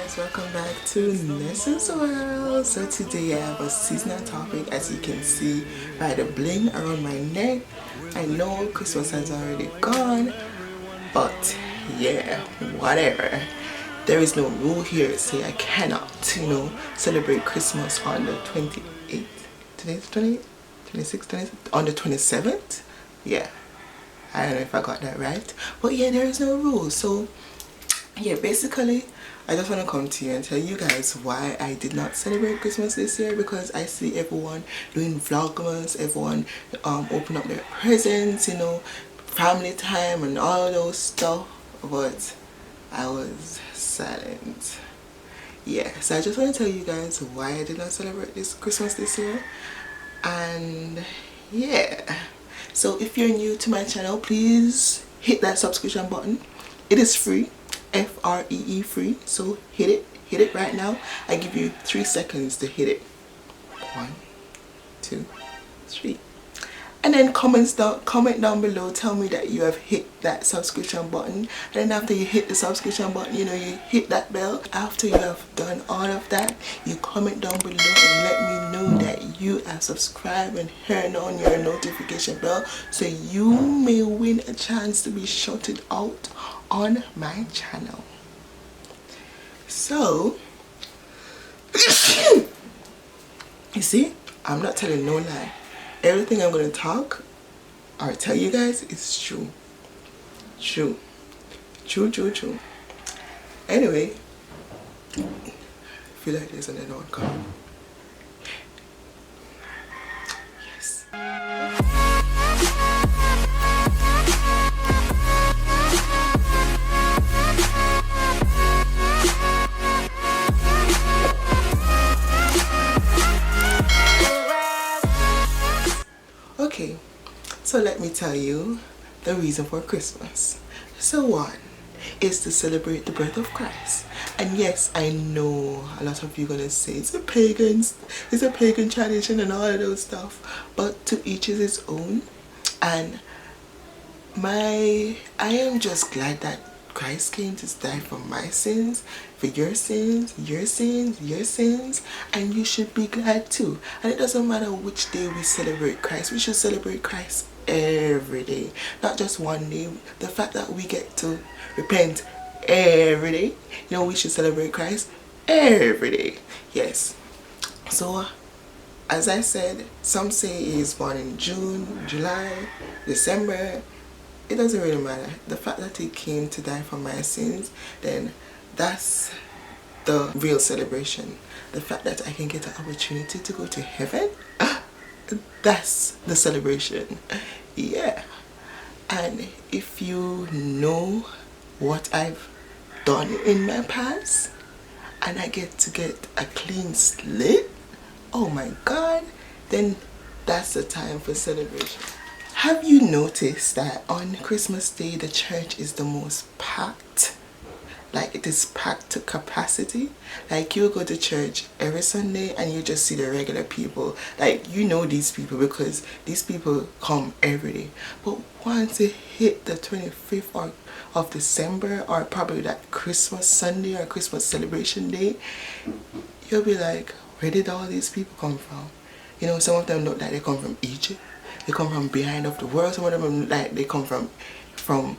guys, welcome back to Nessa's World. So today I have a seasonal topic, as you can see by the bling around my neck. I know Christmas has already gone, but yeah, whatever. There is no rule here to say I cannot, celebrate Christmas on the 28th. Today's 28th? 26th, 27th? On the 27th? Yeah. I don't know if I got that right. But yeah, there is no rule. So yeah, basically I just want to come to you and tell you guys why I did not celebrate Christmas this year, because I see everyone doing vlogmas, everyone open up their presents, family time and all those stuff, but I was silent. Yeah, so I just want to tell you guys why I did not celebrate this Christmas this year. And yeah, so if you're new to my channel, please hit that subscription button. It is free, F-R-E-E free, so hit it right now. I give you 3 seconds to hit it. 1, 2, 3. And then comment down below, tell me that you have hit that subscription button. And then after you hit the subscription button, you hit that bell. After you have done all of that, you comment down below and let me know that you have subscribed and turned on your notification bell, so you may win a chance to be shouted out on my channel. So you see, I'm not telling no lie. Everything I'm going to talk or tell you guys is true. True. Anyway, I feel like there's another one coming. Yes. Okay, so let me tell you the reason for Christmas. So one is to celebrate the birth of Christ. And yes, I know a lot of you gonna say it's a pagan tradition and all of those stuff, but to each is his own. And I am just glad that Christ came to die for my sins, for your sins, and you should be glad too. And it doesn't matter which day we celebrate Christ, we should celebrate Christ every day, not just one day. The fact that we get to repent every day, we should celebrate Christ every day. Yes. So as I said, some say he's born in June, July, December. It doesn't really matter. The fact that he came to die for my sins, then that's the real celebration. The fact that I can get an opportunity to go to heaven, that's the celebration. Yeah. And if you know what I've done in my past, and I get to get a clean slate, oh my God, then that's the time for celebration. Have you noticed that on Christmas Day the church is the most packed? Like, it is packed to capacity. Like, you go to church every Sunday and you just see the regular people. Like, these people because these people come every day. But once it hit the 25th of December, or probably that Christmas Sunday or Christmas celebration day, you'll be like, where did all these people come from? Some of them look like they come from Egypt. They come from behind of the world. Some of them like they come from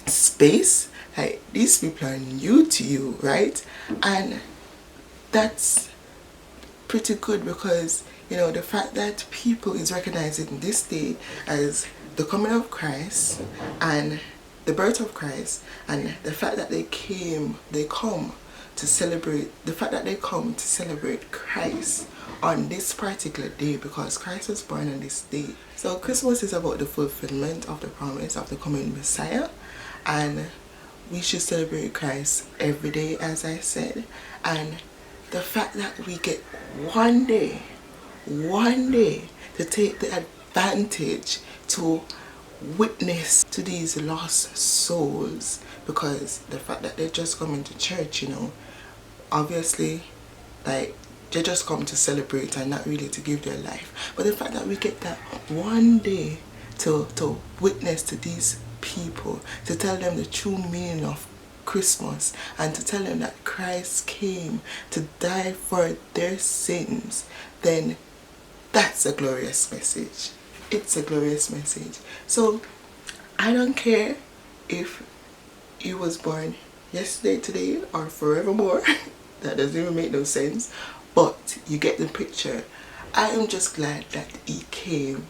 space. Like, these people are new to you, right? And that's pretty good, because the fact that people is recognizing this day as the coming of Christ and the birth of Christ, and the fact that they come to celebrate Christ on this particular day, because Christ was born on this day. So Christmas is about the fulfillment of the promise of the coming Messiah, and we should celebrate Christ every day, as I said. And the fact that we get one day to take the advantage to witness to these lost souls, because the fact that they're just coming to church, obviously, like, they just come to celebrate and not really to give their life. But the fact that we get that one day to witness to these people, to tell them the true meaning of Christmas and to tell them that Christ came to die for their sins, then that's a glorious message. It's a glorious message. So I don't care if you was born yesterday, today, or forevermore. That doesn't even make no sense, but you get the picture. I am just glad that he came,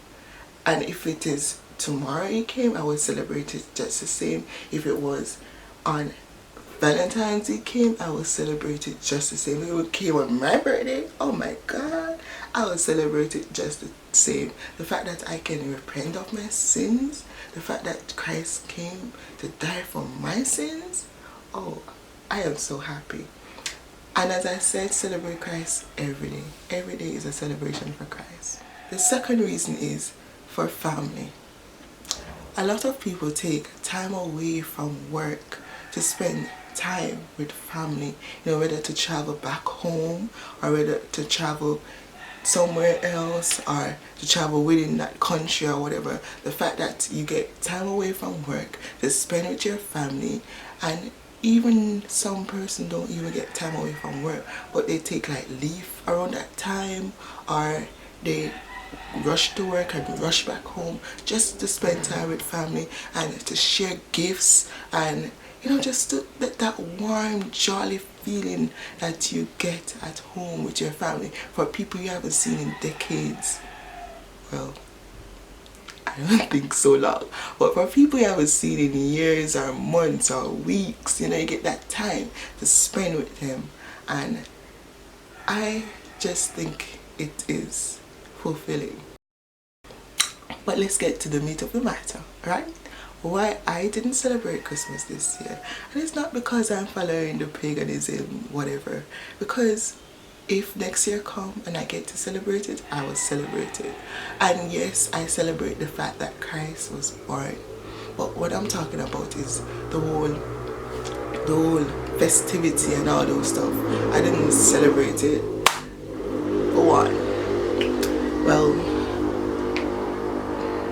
and if it is tomorrow he came, I would celebrate it just the same. If it was on Valentine's Day came, I would celebrate it just the same. If it came on my birthday, oh my god, I would celebrate it just the same. The fact that I can repent of my sins, the fact that Christ came to die for my sins, oh, I am so happy. And as I said, celebrate Christ every day. Every day is a celebration for Christ. The second reason is for family. A lot of people take time away from work to spend time with family, you know, whether to travel back home or whether to travel somewhere else or to travel within that country or whatever. The fact that you get time away from work to spend with your family, and even some person don't even get time away from work, but they take like leave around that time, or they rush to work and rush back home just to spend time with family and to share gifts, and you know, just to, that warm, jolly feeling that you get at home with your family for people you haven't seen in decades. Well, I don't think so long, but for people you haven't seen in years or months or weeks, you know, you get that time to spend with them, and I just think it is fulfilling. But let's get to the meat of the matter, right? Why I didn't celebrate Christmas this year. And it's not because I'm following the paganism, whatever. Because if next year come and I get to celebrate it, I will celebrate it. And yes, I celebrate the fact that Christ was born. But what I'm talking about is the whole festivity and all those stuff. I didn't celebrate it. For one, well,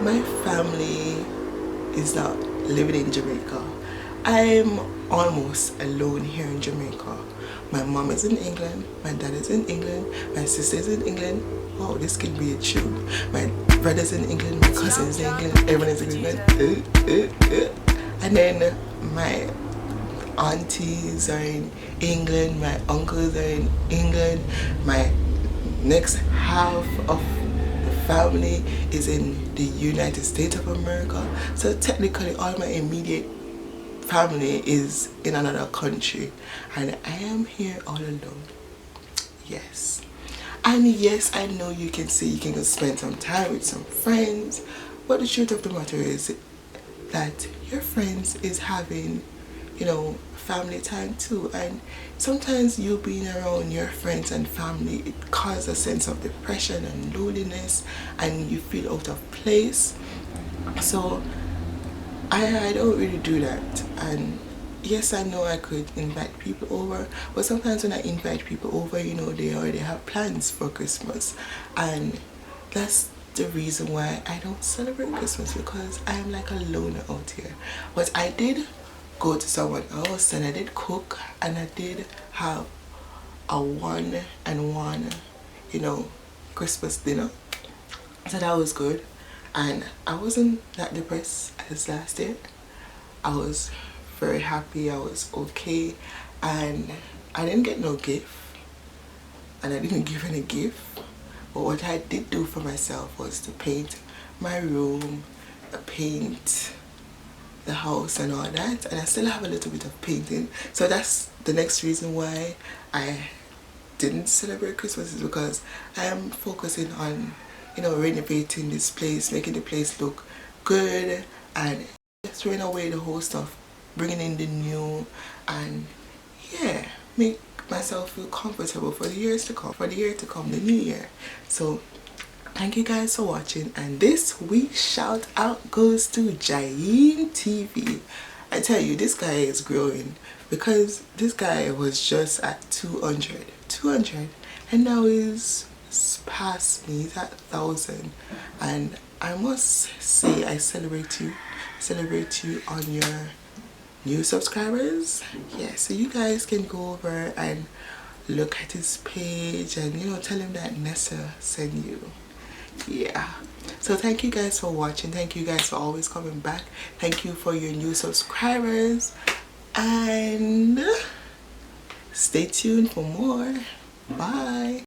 my family is not living in Jamaica. I'm almost alone here in Jamaica. My mom is in England, my dad is in England, my sister is in England. Wow, this could be a tune. My brother's in England, my cousin's in England, everyone is in England. And then my aunties are in England, my uncles are in England, my next half of family is in the United States of America. So technically all my immediate family is in another country, and I am here all alone. Yes. And yes, I know you can say you can go spend some time with some friends, but the truth of the matter is that your friends is having, you know, family time too, and sometimes you being around your friends and family, it causes a sense of depression and loneliness, and you feel out of place. So I don't really do that. And yes, I know I could invite people over, but sometimes when I invite people over, you know, they already have plans for Christmas, and that's the reason why I don't celebrate Christmas, because I'm like a loner out here. But I did go to someone else and I did cook, and I did have a one-on-one, you know, Christmas dinner. So that was good, and I wasn't that depressed as last year. I was very happy, I was okay, and I didn't get no gift, and I didn't give any gift. But what I did do for myself was to paint my room, paint the house and all that, and I still have a little bit of painting. So that's the next reason why I didn't celebrate Christmas, is because I am focusing on, you know, renovating this place, making the place look good, and throwing away the whole stuff, bringing in the new, and yeah, make myself feel comfortable for the years to come, for the year to come, the new year. So thank you guys for watching, and this week's shout out goes to Jamaican TV. I tell you, this guy is growing, because this guy was just at 200, and now he's past me, he's at 1,000, and I must say I celebrate you on your new subscribers. Yeah, so you guys can go over and look at his page and, you know, tell him that Nessa sent you. Yeah, so thank you guys for watching. Thank you guys for always coming back. Thank you for your new subscribers, and stay tuned for more. Bye.